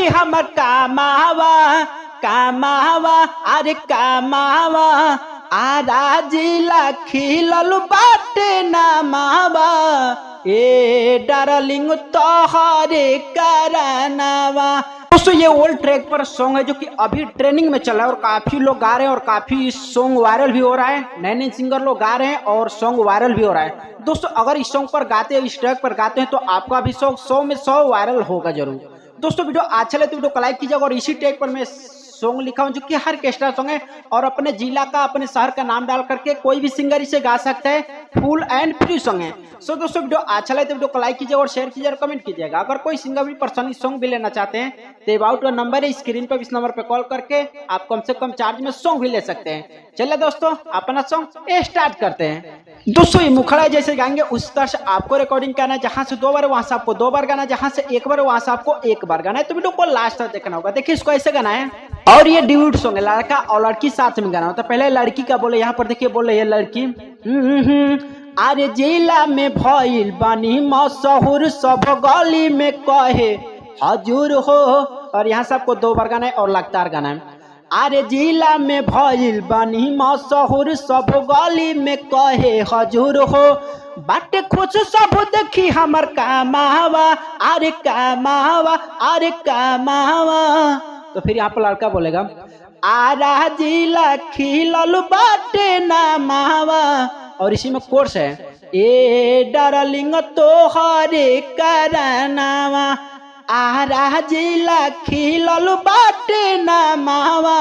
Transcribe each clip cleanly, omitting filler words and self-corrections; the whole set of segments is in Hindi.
देखी हमर कामावा कामावा अरे कामावा आरा जिला खिलल बाटे नामावा ए डार्लिंग तोहरे करनावा। दोस्तों ये ओल्ड ट्रैक पर सॉन्ग है जो कि अभी ट्रेनिंग में चल रहा है और काफी लोग गा रहे हैं और काफी सॉन्ग वायरल भी हो रहा है। नए नए सिंगर लोग गा रहे हैं और सॉन्ग वायरल भी हो रहा है। दोस्तों अगर इस सॉन्ग पर गाते हैं, इस ट्रैक पर गाते हैं तो आपका भी सॉन्ग 100 में 100 वायरल होगा जरूर। दोस्तों वीडियो अच्छा लगे तो वीडियो को लाइक कीजिएगा और इसी ट्रैक पर मैं सॉन्ग लिखा हूं जो कि हर कैस्ट्रा सॉन्ग है और अपने जिला का अपने शहर का नाम डाल करके कोई भी सिंगर इसे गा सकता है। फुल एंड फ्री सॉन्ग है। सो दोस्तों वीडियो अच्छा लगे तो वीडियो को लाइक कीजिए और शेयर कीजिए और कमेंट कीजिएगा। अगर कोई सिंगर भी पर्सनली सॉन्ग भी लेना चाहते हैं तो अबाउट नंबर है स्क्रीन पर, इस नंबर पर कॉल करके आप कम से कम चार्ज में सॉन्ग भी ले सकते हैं। चलिए दोस्तों अपना सॉन्ग स्टार्ट करते हैं। दोस्तों ये मुखड़ा जैसे गाएंगे उस तरह से आपको रिकॉर्डिंग करना है। जहां से 2 बार वहां से आपको 2 बार गाना है, जहां से 1 बार वहां से आपको 1 बार गाना है। तो वीडियो को लास्ट तक देखना होगा। देखिए इसको ऐसे गाना है और ये ड्यूट सॉन्ग है, लड़का और लड़की साथ में गाना होता है। पहले लड़की का बोले, यहाँ पर देखिए बोले ये लड़की अरे जिला में भइल बानी मशहूर सब गली में कहे हजूर हो, और यहाँ से आपको 2 बार गाना है और लगातार गाना है। अरे जिला में भइल बानी मशहूर सब गली में कहे हजूर हो, बाटे खुश सब देखी हमर कामावा अरे कामावा अरे कामावा। तो फिर यहाँ पर लड़का बोलेगा आरा जिला खिलल बाटे नामावा, और इसी में कोर्स है ए डार्लिंग तोहरे करनावा आरा जिला खिलल बाटे नामावा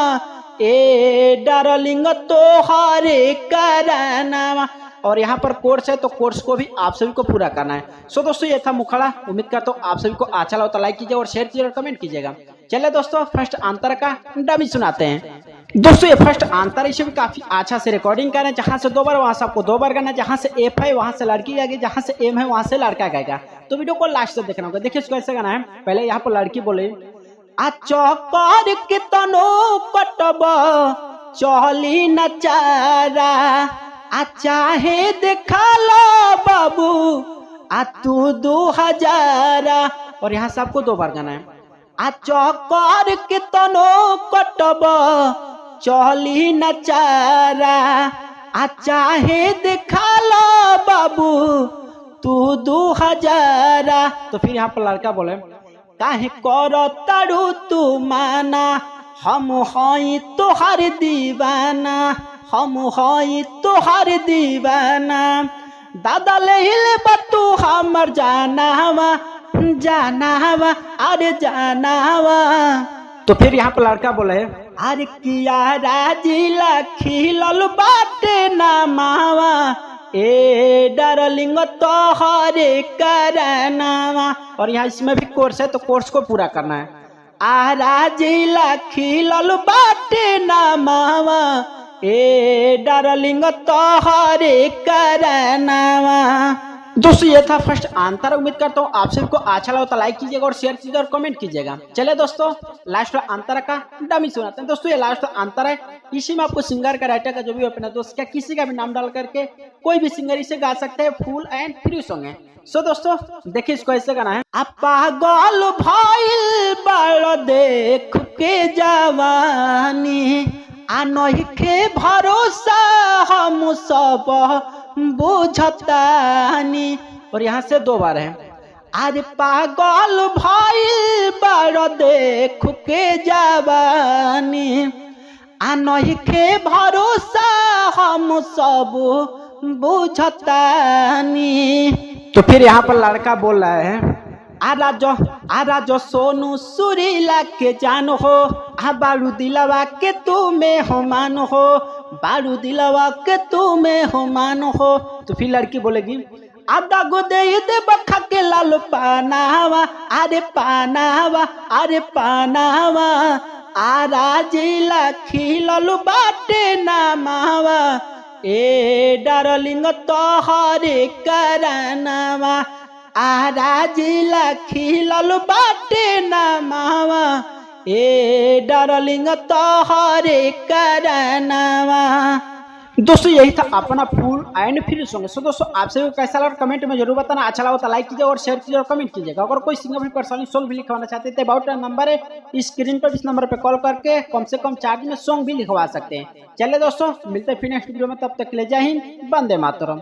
ए डार्लिंग तोहरे करनावा। और यहाँ पर कोर्स है तो कोर्स को भी आप सभी को पूरा करना है। सो दोस्तों ये था मुखड़ा। उम्मीद करता हूँ आप सभी को अच्छा लगा तो लाइक कीजिए और शेयर कीजिए और कमेंट कीजिएगा। चलिए दोस्तों फर्स्ट आंतर का डमी सुनाते हैं। दोस्तों ये फर्स्ट आंतर इसे भी काफी अच्छा से रिकॉर्डिंग करना है। जहां से 2 बार वहां से आपको 2 बार गाना है, जहां से एफ है वहां से लड़की गाएगी, जहां से एम है वहां से लड़का गाएगा। तो वीडियो को लास्ट तक देखना होगा। देखिए इसको ऐसे गाना है। पहले यहाँ पर लड़की बोले चौकर के तनो कटब चली न चारा चाहे देखा लो बाबू तू 2000। और यहाँ से आपको 2 बार गाना है चौकर के तनो कटब चली न चारा चाहे देखा लो बाबू तू 2000। तो फिर यहाँ पर लड़का बोले काहे कर तारू तू माना हम हई तोहर दीवाना हम हई तोहर दीवाना दादा ले हिले बतू हमर जानावा जानावा अरे जानावा। तो फिर यहाँ पर लड़का बोले अरे किया राजिला खिलल बाटे नामावा ए डार्लिंग तोहरे करनावा। और यहाँ इसमें भी कोर्स है तो कोर्स को पूरा करना है। आरा जिला खिलल बाटे नामावा ए डार्लिंग तोहरे करनावा। दोस्तों ये था फर्स्ट आंतर। उम्मीद करता हूँ आप सबको अच्छा लगा तो लाइक कीजिएगा और शेयर कीजिएगा और कमेंट कीजिएगा। चलिए दोस्तों लास्ट आंतर का डमी सुनाते हैं। दोस्तों ये लास्ट आंतर है, इसी में आपको सिंगर का राइटर का जो भी अपना दोस्त क्या किसी का भी नाम डाल करके कोई भी सिंगर इसे गा सकते हैं। फुल एंड फ्री सॉन्ग है। सो दोस्तों देखिए इसको ऐसे गाना है पागल भइल बड़ देख के जवानी नइखे भरोसा हम सब बुझतानी। और यहाँ से 2 बार है आज पागल भइल बड़ देख के जवानी नइखे भरोसा हम सब बुझतानी। तो फिर यहाँ पर लड़का बोल रहा है आरा जो सोनू सुरीला के जान हो बारू दिलवा के तू में हो मान हो बारू दिलवा के तू में हो मान हो। तो फिर लड़की बोलेगी आदा गो दे बखा के लाल पानावा अरे पानावा अरे पानावा आरा जिला खिलल बाटे नामावा ए डार्लिंग तोहरे करनावा आरा जिला खिलल बाटे नामावा ए डार्लिंग तोहरे करनावा। दोस्तों यही था अपना फुल एंड फ्री सॉन्ग। सो दोस्तों आपसे कैसा लगा कमेंट में जरूर बताना। अच्छा लगा तो लाइक कीजिए और शेयर कीजिए और कमेंट कीजिएगा। अगर कोई सिंगर भी पर्सनली सॉन्ग भी लिखवाना चाहते थे अबाउट नंबर है स्क्रीन पर, इस नंबर पे कॉल करके कम से कम चार्ज में सॉन्ग भी लिखवा सकते हैं। चलिए दोस्तों मिलते हैं फिर नेक्स्ट वीडियो में, तब तक के लिए जय हिंद, वंदे मातरम।